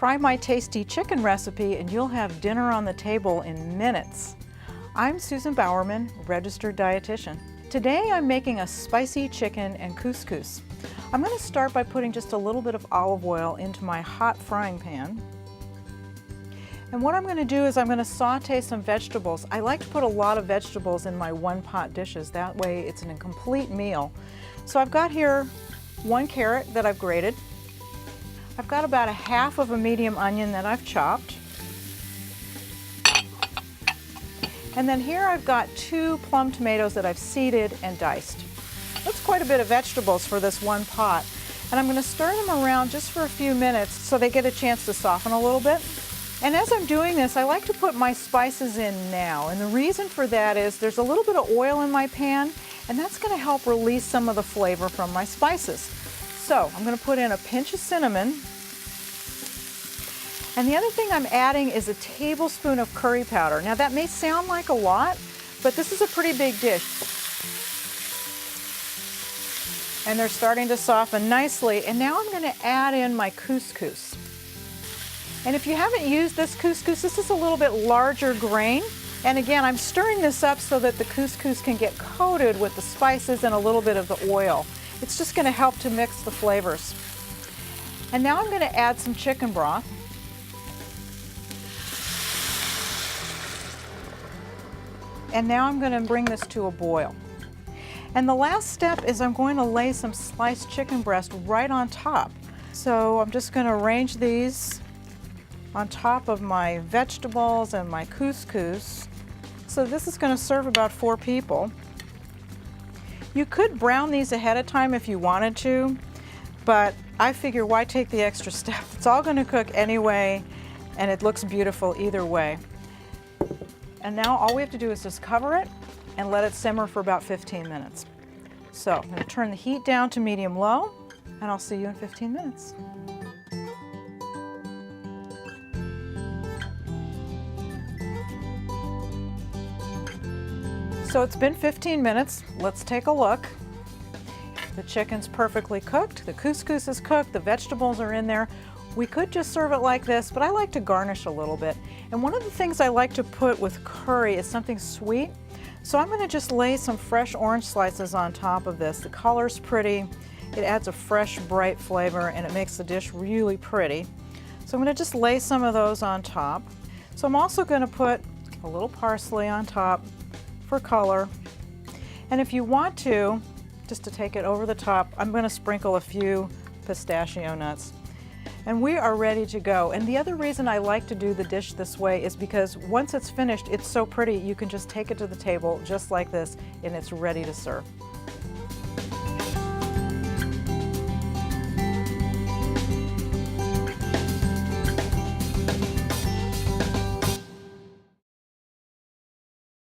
Try my tasty chicken recipe and you'll have dinner on the table in minutes. I'm Susan Bowerman, registered dietitian. Today I'm making a spicy chicken and couscous. I'm going to start by putting just a little bit of olive oil into my hot frying pan. And what I'm going to do is I'm going to saute some vegetables. I like to put a lot of vegetables in my one-pot dishes. That way it's an incomplete meal. So I've got here 1 carrot that I've grated. I've got about a half of a medium onion that I've chopped. And then here I've got 2 plum tomatoes that I've seeded and diced. That's quite a bit of vegetables for this one pot. And I'm going to stir them around just for a few minutes so they get a chance to soften a little bit. And as I'm doing this, I like to put my spices in now. And the reason for that is there's a little bit of oil in my pan, and that's going to help release some of the flavor from my spices. So I'm going to put in a pinch of cinnamon. And the other thing I'm adding is a tablespoon of curry powder. Now that may sound like a lot, but this is a pretty big dish. And they're starting to soften nicely. And now I'm going to add in my couscous. And if you haven't used this couscous, this is a little bit larger grain. And again, I'm stirring this up so that the couscous can get coated with the spices and a little bit of the oil. It's just going to help to mix the flavors. And now I'm going to add some chicken broth. And now I'm going to bring this to a boil. And the last step is I'm going to lay some sliced chicken breast right on top. So I'm just going to arrange these on top of my vegetables and my couscous. So this is going to serve about 4 people. You could brown these ahead of time if you wanted to, but I figure why take the extra step? It's all going to cook anyway, and it looks beautiful either way. And now all we have to do is just cover it and let it simmer for about 15 minutes. So I'm going to turn the heat down to medium-low, and I'll see you in 15 minutes. So it's been 15 minutes. Let's take a look. The chicken's perfectly cooked, the couscous is cooked, the vegetables are in there. We could just serve it like this, but I like to garnish a little bit. And one of the things I like to put with curry is something sweet. So I'm going to just lay some fresh orange slices on top of this. The color's pretty, it adds a fresh, bright flavor, and it makes the dish really pretty. So I'm going to just lay some of those on top. So I'm also going to put a little parsley on top for color. And if you want to, just to take it over the top, I'm going to sprinkle a few pistachio nuts. And we are ready to go. And the other reason I like to do the dish this way is because once it's finished, it's so pretty, you can just take it to the table just like this, and it's ready to serve.